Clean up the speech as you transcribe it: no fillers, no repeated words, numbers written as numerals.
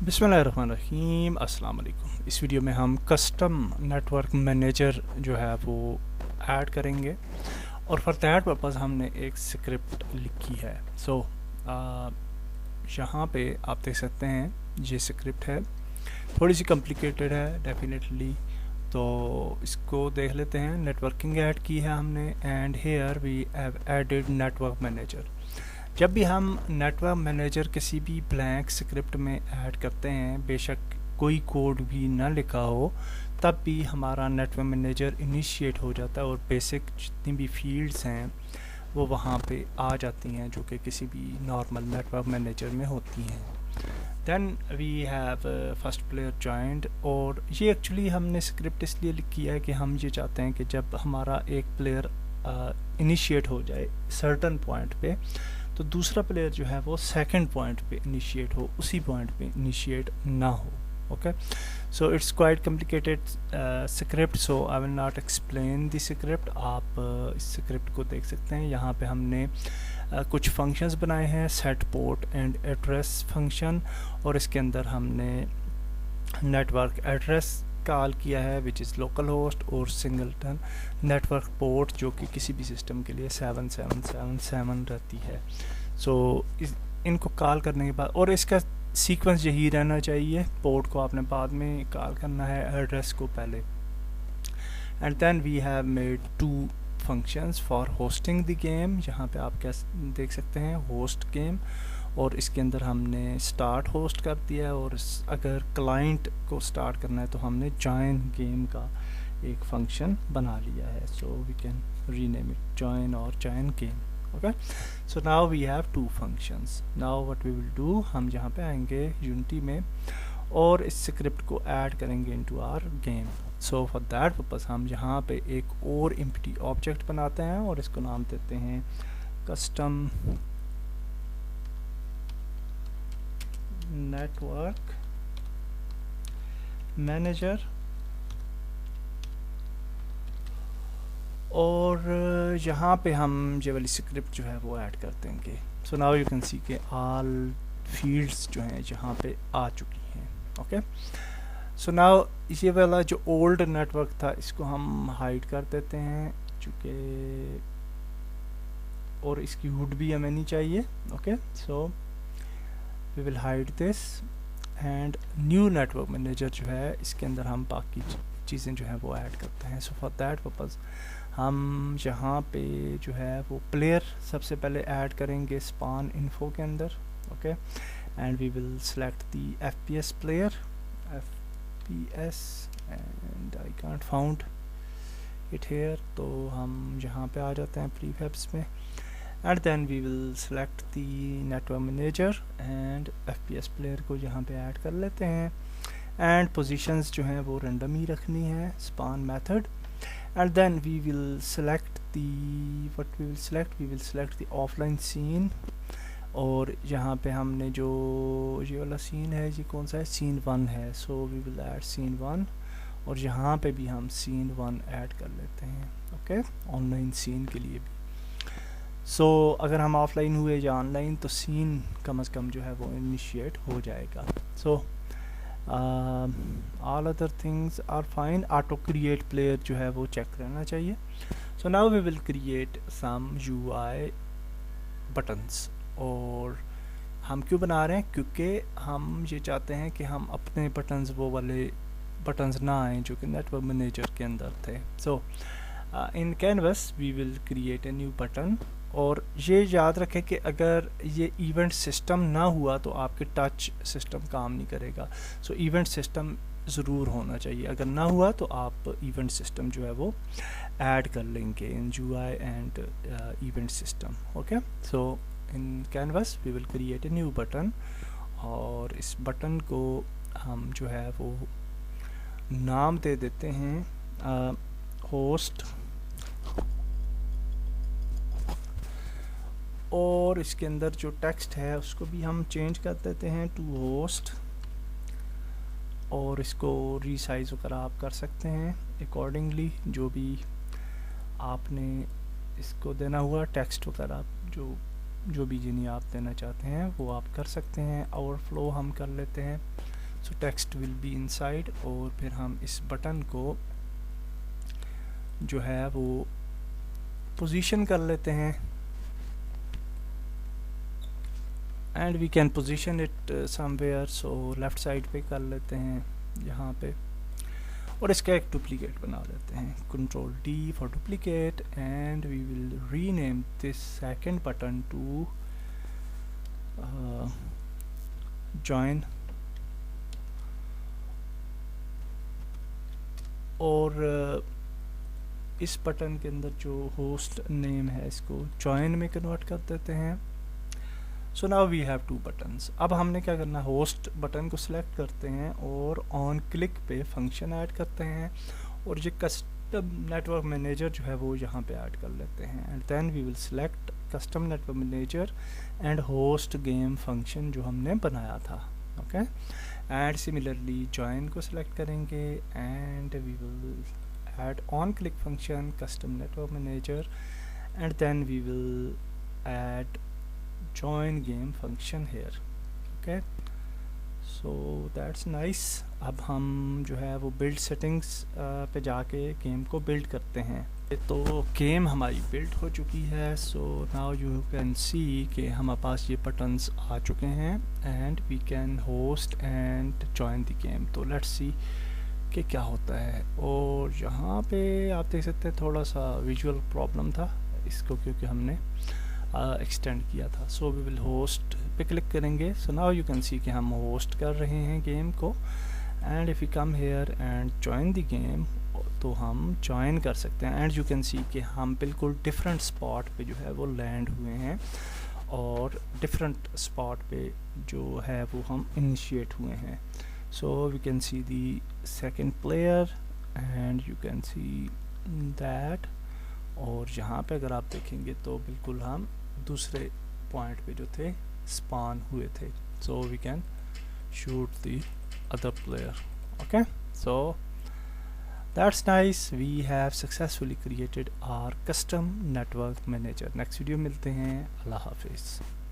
बिस्मिल्लाहिर्रहमानिर्रहीम अस्सलाम वालेकुम। इस वीडियो में हम कस्टम नेटवर्क मैनेजर जो है वो ऐड करेंगे और फॉर दैट पर्पज़ हमने एक स्क्रिप्ट लिखी है। यहाँ पे आप देख सकते हैं ये स्क्रिप्ट है, थोड़ी सी कॉम्प्लिकेटेड है डेफिनेटली, तो इसको देख लेते हैं। नेटवर्किंग ऐड की है हमने and here we have added network manager. जब भी हम नेटवर्क मैनेजर किसी भी ब्लैंक स्क्रिप्ट में ऐड करते हैं, बेशक कोई कोड भी ना लिखा हो, तब भी हमारा नेटवर्क मैनेजर इनिशिएट हो जाता है और बेसिक जितनी भी फील्ड्स हैं वो वहाँ पे आ जाती हैं जो कि किसी भी नॉर्मल नेटवर्क मैनेजर में होती हैं। Then we have first player joined, और ये एक्चुअली हमने स्क्रिप्ट इसलिए लिखी है कि हम ये चाहते हैं कि जब हमारा एक प्लेयर इनिशिएट हो जाए सर्टन पॉइंट पे, तो दूसरा प्लेयर जो है वो सेकंड पॉइंट पे इनिशिएट हो, उसी पॉइंट पे इनिशिएट ना हो। Okay, so it's quite complicated script, so I will not explain the script. आप इस स्क्रिप्ट को देख सकते हैं। यहाँ पे हमने कुछ फंक्शंस बनाए हैं, set port and address function, और इसके अंदर हमने नेटवर्क एड्रेस कॉल किया है विच इज़ लोकल होस्ट, और सिंगलटन नेटवर्क पोर्ट जो कि किसी भी सिस्टम के लिए 7777 रहती है। सो इनको कॉल करने के बाद, और इसका सीक्वेंस यही रहना चाहिए, पोर्ट को आपने बाद में कॉल करना है, एड्रेस को पहले। And then we have made 2 functions for hosting the game. यहाँ पे आप क्या देख सकते हैं, होस्ट गेम, और इसके अंदर हमने स्टार्ट होस्ट कर दिया है, और अगर क्लाइंट को स्टार्ट करना है तो हमने जॉइन गेम का एक फंक्शन बना लिया है। So we can rename it join और join game. Okay, so now we have 2 functions. Now what we will do, हम यहाँ पे आएंगे यूनिटी में और इस स्क्रिप्ट को ऐड करेंगे into our game. So for that purpose हम यहाँ पे एक और एम्प्टी ऑब्जेक्ट बनाते हैं और इसको नाम देते हैं कस्टम नेटवर्क मैनेजर, और यहाँ पे हम ये वाली स्क्रिप्ट जो है वो ऐड कर देंगे। सो नाउ यू कैन सी के ऑल फील्ड्स जो हैं यहाँ पे आ चुकी हैं। ओके, सो नाउ ये वाला जो ओल्ड नेटवर्क था इसको हम हाइड कर देते हैं, चूँकि और इसकी हुड भी हमें नहीं चाहिए। Okay, so we will hide this and new network manager जो है इसके अंदर हम बाकी चीज़ें जो है वो ऐड करते हैं। सो फॉर दैट पर्पज़ हम यहाँ पे जो है वो प्लेयर सबसे पहले ऐड करेंगे स्पान इन्फो के अंदर। Okay, and we will select the FPS player, FPS, and I can't found it here, तो हम यहाँ पे आ जाते हैं प्रीफैब्स में, and then we will select the network manager and FPS player को यहाँ पे ऐड कर लेते हैं। एंड पोजीशंस जो हैं वो रैंडम ही रखनी है, spawn method, and then we will select the what we will select the offline scene, और यहाँ पे हमने जो ये वाला सीन है, ये कौन सा है, सीन 1 है। So we will add scene 1, और यहाँ पे भी हम सीन 1 ऐड कर लेते हैं। ओके, ऑनलाइन सीन के लिए भी। सो अगर हम ऑफलाइन हुए या ऑनलाइन तो सीन कम से कम जो है वो इनिशिएट हो जाएगा। So all other things are fine. Auto create player जो है वो चेक रहना चाहिए। So now we will create some UI buttons, और हम क्यों बना रहे हैं, क्योंकि हम ये चाहते हैं कि हम अपने बटन्स वो वाले बटन्स ना आए जो कि नेटवर्क मैनेजर के अंदर थे। So in canvas we will create a new button, और ये याद रखें कि अगर ये इवेंट सिस्टम ना हुआ तो आपके टच सिस्टम काम नहीं करेगा। सो इवेंट सिस्टम ज़रूर होना चाहिए, अगर ना हुआ तो आप इवेंट सिस्टम जो है वो ऐड कर लेंगे in UI and event system. Okay, so in canvas we will create a new button, और इस बटन को हम जो है वो नाम दे देते हैं होस्ट, और इसके अंदर जो टेक्स्ट है उसको भी हम चेंज कर देते हैं टू होस्ट, और इसको रीसाइज वगैरह आप कर सकते हैं अकॉर्डिंगली, जो भी आपने इसको देना हुआ टेक्स्ट वगैरह जो भी जिन्हें आप देना चाहते हैं वो आप कर सकते हैं। ओवरफ्लो हम कर लेते हैं, सो टेक्स्ट विल बी इनसाइड, और फिर हम इस बटन को जो है वो पोजीशन कर लेते हैं, and we can position it somewhere. So left side पे कर लेते हैं यहाँ पे, और इसका एक डुप्लीकेट बना लेते हैं, control D for duplicate, and we will rename this second button to join, और इस बटन के अंदर जो होस्ट नेम है इसको जॉइन में कन्वर्ट कर देते हैं। So now we have two buttons. अब हमने क्या करना है, होस्ट बटन को सिलेक्ट करते हैं और ऑन क्लिक पे फंक्शन ऐड करते हैं, और ये कस्टम नेटवर्क मैनेजर जो है वो यहाँ पे ऐड कर लेते हैं, and then we will select custom network manager and host game function जो हमने बनाया था। ओके, एंड सिमिलरली जॉइन को सिलेक्ट करेंगे, and we will add on click function custom network manager, and then we will add join game function here. Okay, so that's nice. अब हम जो है वो बिल्ड सेटिंग्स पे जाके गेम को बिल्ड करते हैं। तो गेम हमारी बिल्ड हो चुकी है। So now you can see कि हमारे पास ये बटन्स आ चुके हैं, and we can host and join the game. तो लेट्स सी कि क्या होता है। और यहाँ पे आप देख सकते हैं थोड़ा सा विजुअल प्रॉब्लम था इसको, क्योंकि हमने एक्सटेंड किया था। सो वी विल होस्ट पे क्लिक करेंगे। सो नाउ यू कैन सी कि हम होस्ट कर रहे हैं गेम को, and if you come here and join the game, तो हम जॉइन कर सकते हैं, एंड यू कैन सी कि हम बिल्कुल डिफरेंट स्पॉट पे जो है वो लैंड हुए हैं, और डिफरेंट स्पॉट पे जो है वो हम इनिशिएट हुए हैं। So we can see the second player, and you can see that, और यहाँ पे अगर आप देखेंगे तो बिल्कुल हम दूसरे पॉइंट पे जो थे स्पॉन हुए थे। So we can shoot the other player. Okay, so that's nice. We have successfully created our custom network manager. Next video मिलते हैं। अल्लाह हाफिज़।